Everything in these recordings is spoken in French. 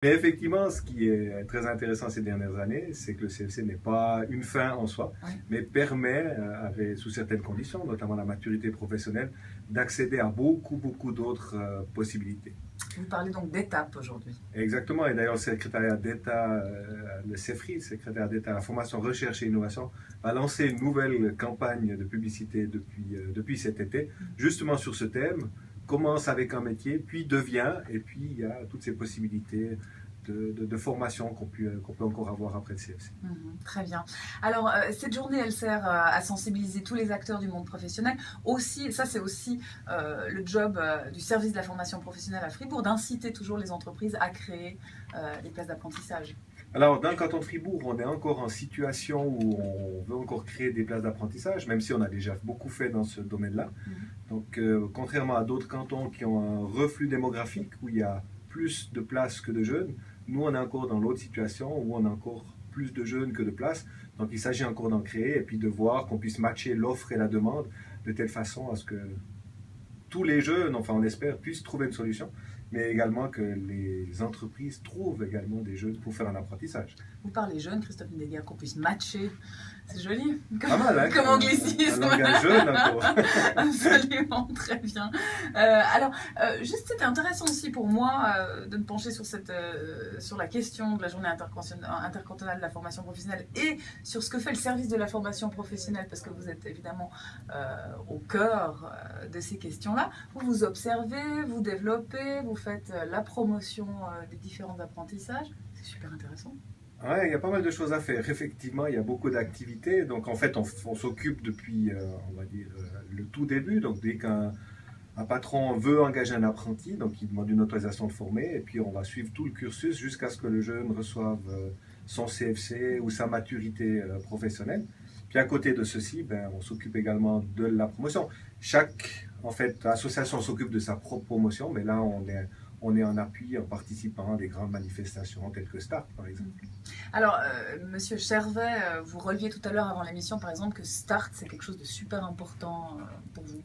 Mais effectivement, ce qui est très intéressant ces dernières années, c'est que le CFC n'est pas une fin en soi, Oui. mais permet, sous certaines conditions, notamment la maturité professionnelle, d'accéder à beaucoup d'autres possibilités. Vous parlez donc d'étapes aujourd'hui. Exactement, et d'ailleurs le secrétariat d'État, le CEFRI, le secrétariat d'État à la formation, recherche et innovation, va lancer une nouvelle campagne de publicité depuis cet été, justement sur ce thème. Commence avec un métier, puis devient, et puis il y a toutes ces possibilités de formation qu'on peut encore avoir après le CFC. Très bien. Alors, cette journée, elle sert à sensibiliser tous les acteurs du monde professionnel. Aussi, ça, c'est aussi le job du service de la formation professionnelle à Fribourg, d'inciter toujours les entreprises à créer des places d'apprentissage. Alors, dans le canton de Fribourg, on est encore en situation où on veut encore créer des places d'apprentissage, même si on a déjà beaucoup fait dans ce domaine-là. Donc, contrairement à d'autres cantons qui ont un reflux démographique, où il y a plus de places que de jeunes, nous, on est encore dans l'autre situation où on a encore plus de jeunes que de places. Donc, il s'agit encore d'en créer et puis de voir qu'on puisse matcher l'offre et la demande de telle façon à ce que tous les jeunes, enfin on espère, puissent trouver une solution, mais également que les entreprises trouvent également des jeunes pour faire un apprentissage. Vous parlez jeune, Christophe Nideguer, qu'on puisse matcher. C'est joli. Pas mal, hein, comme anglicisme. Un langage jeune encore. Absolument, très bien. Alors, juste, c'était intéressant aussi pour moi de me pencher sur la question de la journée intercantonale de la formation professionnelle et sur ce que fait le service de la formation professionnelle, parce que vous êtes évidemment au cœur de ces questions-là. Vous observez, vous développez, vous faites la promotion des différents apprentissages. C'est super intéressant. Ouais, il y a pas mal de choses à faire. Effectivement, il y a beaucoup d'activités. Donc, en fait, on s'occupe depuis, on va dire, le tout début. Donc, dès qu'un patron veut engager un apprenti, donc il demande une autorisation de former, et puis on va suivre tout le cursus jusqu'à ce que le jeune reçoive son CFC ou sa maturité professionnelle. Puis, à côté de ceci, on s'occupe également de la promotion. Chaque, en fait, association s'occupe de sa propre promotion, mais là, on est en appui en participant à des grandes manifestations telles que START, par exemple. Alors, Monsieur Chervet, vous releviez tout à l'heure avant l'émission, par exemple, que START, c'est quelque chose de super important pour vous.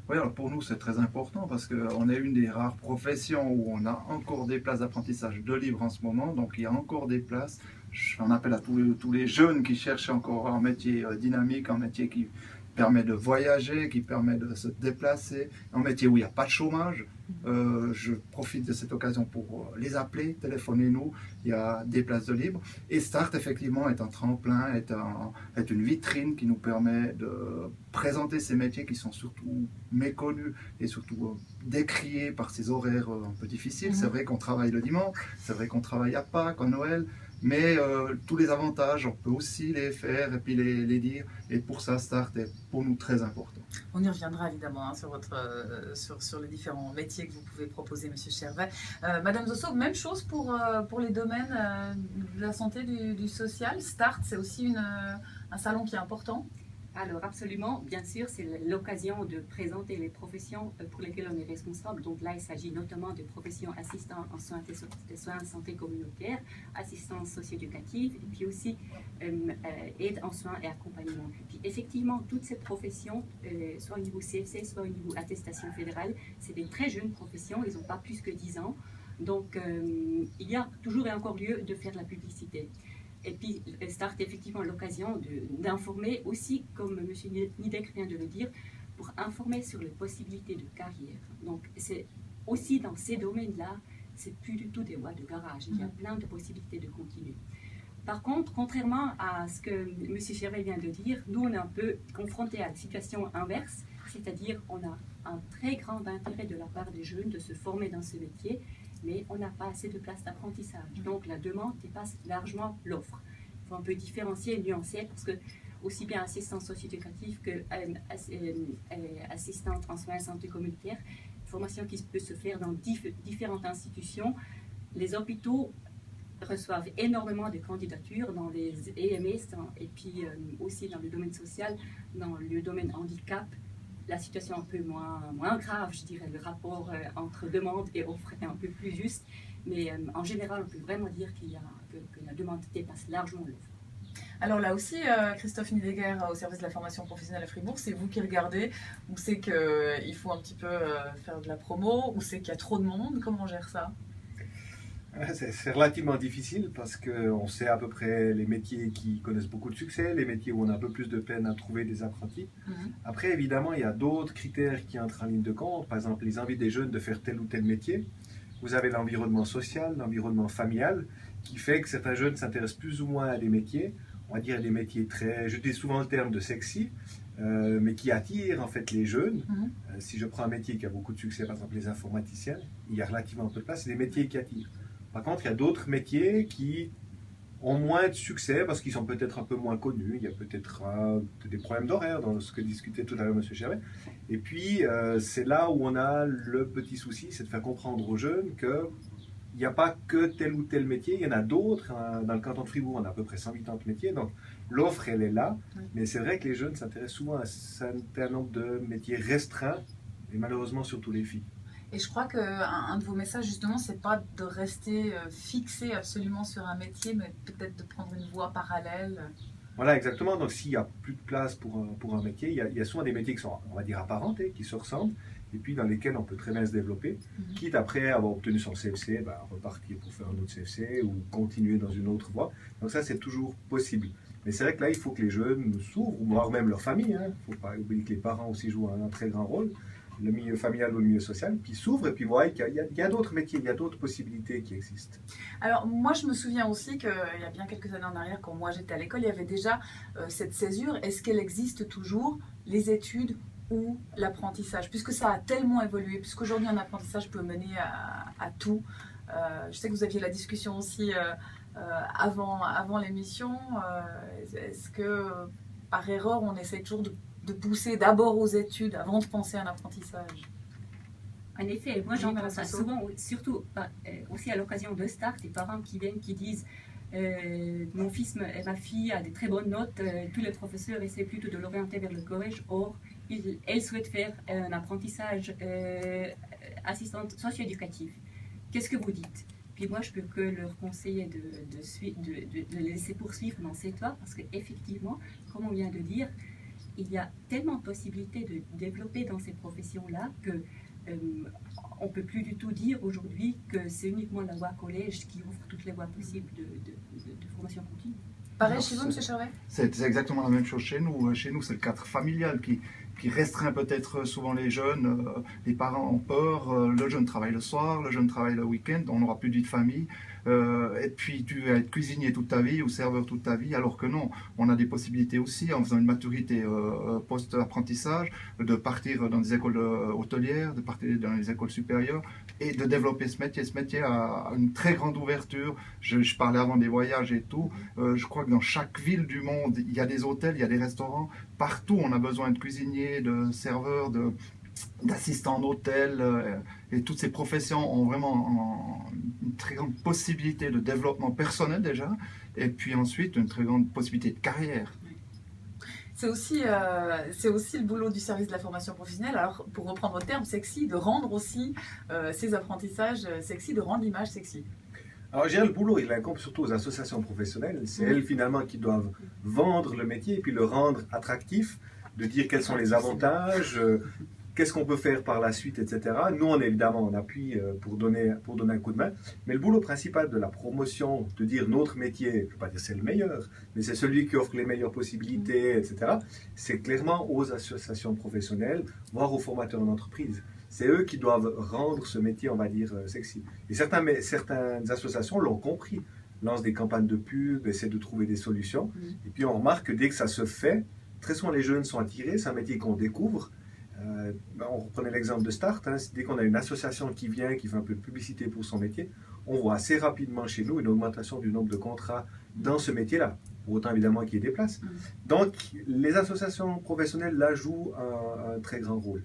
Oui, alors pour nous, c'est très important parce qu'on est une des rares professions où on a encore des places d'apprentissage de libre en ce moment. Donc, il y a encore des places. J'en appelle à tous les jeunes qui cherchent encore un métier dynamique, un métier qui permet de voyager, qui permet de se déplacer, un métier où il n'y a pas de chômage. Je profite de cette occasion pour les appeler, téléphonez-nous, il y a des places de libre. Et START, effectivement, est un tremplin, est une vitrine qui nous permet de présenter ces métiers qui sont surtout méconnus et surtout décriés par ces horaires un peu difficiles. C'est vrai qu'on travaille le dimanche, c'est vrai qu'on travaille à Pâques, à Noël, mais tous les avantages, on peut aussi les faire et puis les dire. Et pour ça, START est pour nous très important. On y reviendra évidemment sur les différents métiers que vous pouvez proposer, Monsieur Chervet. Madame Zosso, même chose pour les domaines de la santé, du social. START, c'est aussi un salon qui est important. Alors absolument, bien sûr, c'est l'occasion de présenter les professions pour lesquelles on est responsable. Donc là, il s'agit notamment de professions assistantes en soins de santé communautaire, assistance socio-éducative, et puis aussi aide en soins et accompagnement. Puis effectivement, toutes ces professions, soit au niveau CFC, soit au niveau attestation fédérale, c'est des très jeunes professions, ils n'ont pas plus que 10 ans. Donc il y a toujours et encore lieu de faire la publicité. Et puis, START est effectivement l'occasion d'informer aussi, comme M. Nidek vient de le dire, pour informer sur les possibilités de carrière. Donc, c'est aussi dans ces domaines-là, c'est plus du tout des voies de garage. Il y a plein de possibilités de continuer. Par contre, contrairement à ce que M. Chervet vient de dire, nous, on est un peu confrontés à la situation inverse, c'est-à-dire on a un très grand intérêt de la part des jeunes de se former dans ce métier, mais on n'a pas assez de places d'apprentissage. Donc la demande dépasse largement l'offre. Il faut un peu différencier et nuancer parce que aussi bien assistante socio-éducative que assistante en soins et santé communautaire, formation qui peut se faire dans différentes institutions. Les hôpitaux reçoivent énormément de candidatures dans les EMS et puis aussi dans le domaine social, dans le domaine handicap. La situation est un peu moins grave, je dirais, le rapport entre demande et offre est un peu plus juste, mais en général, on peut vraiment dire que la demande dépasse largement l'offre. Alors là aussi, Christophe Nideguer, au service de la formation professionnelle à Fribourg, c'est vous qui regardez, ou c'est qu'il faut un petit peu faire de la promo, ou c'est qu'il y a trop de monde, comment on gère ça? C'est relativement difficile parce qu'on sait à peu près les métiers qui connaissent beaucoup de succès, les métiers où on a un peu plus de peine à trouver des apprentis. Après, évidemment, il y a d'autres critères qui entrent en ligne de compte. Par exemple, les envies des jeunes de faire tel ou tel métier. Vous avez l'environnement social, l'environnement familial, qui fait que certains jeunes s'intéressent plus ou moins à des métiers, on va dire des métiers très, je dis souvent le terme de sexy, mais qui attirent en fait les jeunes. Si je prends un métier qui a beaucoup de succès, par exemple les informaticiens, il y a relativement peu de place, c'est des métiers qui attirent. Par contre, il y a d'autres métiers qui ont moins de succès parce qu'ils sont peut-être un peu moins connus. Il y a peut-être des problèmes d'horaire dans ce que discutait tout à l'heure M. Chervet. Et puis, c'est là où on a le petit souci, c'est de faire comprendre aux jeunes qu'il n'y a pas que tel ou tel métier, il y en a d'autres. Dans le canton de Fribourg, on a à peu près 180 métiers, donc l'offre, elle est là. Mais c'est vrai que les jeunes s'intéressent souvent à un certain nombre de métiers restreints, et malheureusement surtout les filles. Et je crois qu'un de vos messages, justement, c'est pas de rester fixé absolument sur un métier, mais peut-être de prendre une voie parallèle. Voilà, exactement. Donc, s'il n'y a plus de place pour un métier, il y a souvent des métiers qui sont, on va dire, apparentés, qui se ressemblent, et puis dans lesquels on peut très bien se développer, quitte après avoir obtenu son CFC, repartir pour faire un autre CFC ou continuer dans une autre voie. Donc ça, c'est toujours possible. Mais c'est vrai que là, il faut que les jeunes s'ouvrent, voire même leur famille. Il ne faut pas oublier que les parents aussi jouent un très grand rôle, le milieu familial ou le milieu social, puis s'ouvrent et puis voient qu'il y a d'autres métiers, il y a d'autres possibilités qui existent. Alors moi je me souviens aussi qu'il y a bien quelques années en arrière, quand moi j'étais à l'école, il y avait déjà cette césure. Est-ce qu'elle existe toujours, les études ou l'apprentissage? Puisque ça a tellement évolué, puisqu'aujourd'hui un apprentissage peut mener à tout. Je sais que vous aviez la discussion aussi avant l'émission. Est-ce que par erreur on essaie toujours de pousser d'abord aux études avant de penser à un apprentissage? En effet, moi j'entends ça souvent, surtout aussi à l'occasion de Start, des parents qui viennent, qui disent mon fils et ma fille a des très bonnes notes, tous les professeurs essaient plutôt de l'orienter vers le collège, or elle souhaite faire un apprentissage assistante socio-éducative. Qu'est-ce que vous dites? Puis moi je peux que leur conseiller de laisser poursuivre dans cette voie, parce qu'effectivement, comme on vient de dire, il y a tellement de possibilités de développer dans ces professions-là que on ne peut plus du tout dire aujourd'hui que c'est uniquement la voie collège qui ouvre toutes les voies possibles de formation continue. Pareil chez vous, M. Chervet? C'est exactement la même chose chez nous. Chez nous, c'est le cadre familial qui restreint peut-être souvent les jeunes. Les parents ont peur, le jeune travaille le soir, le jeune travaille le week-end, on n'aura plus de vie de famille. Et puis tu vas être cuisinier toute ta vie ou serveur toute ta vie, alors que non, on a des possibilités aussi en faisant une maturité post-apprentissage, de partir dans des écoles hôtelières, de partir dans les écoles supérieures et de développer ce métier. Ce métier a une très grande ouverture. Je parlais avant des voyages et tout. Je crois que dans chaque ville du monde, il y a des hôtels, il y a des restaurants. Partout, on a besoin de cuisiniers, de serveurs, d'assistants d'hôtel, et toutes ces professions ont vraiment une très grande possibilité de développement personnel déjà, et puis ensuite une très grande possibilité de carrière. C'est aussi le boulot du service de la formation professionnelle, alors pour reprendre votre terme sexy, de rendre aussi ces apprentissages sexy, de rendre l'image sexy. Alors, je dirais, le boulot, il incombe surtout aux associations professionnelles. C'est elles, finalement, qui doivent vendre le métier et puis le rendre attractif, de dire quels sont les avantages, qu'est-ce qu'on peut faire par la suite, etc. Nous, on est évidemment en appui pour donner un coup de main. Mais le boulot principal de la promotion, de dire notre métier, je ne veux pas dire c'est le meilleur, mais c'est celui qui offre les meilleures possibilités, etc., c'est clairement aux associations professionnelles, voire aux formateurs d'entreprise. C'est eux qui doivent rendre ce métier, on va dire, sexy. Et certaines associations l'ont compris, lancent des campagnes de pub, essaient de trouver des solutions. Et puis on remarque que dès que ça se fait, très souvent les jeunes sont attirés, c'est un métier qu'on découvre. On reprenait l'exemple de Start, dès qu'on a une association qui vient, qui fait un peu de publicité pour son métier, on voit assez rapidement chez nous une augmentation du nombre de contrats dans ce métier-là. Pour autant évidemment qu'il y ait des places. Donc les associations professionnelles là jouent un très grand rôle.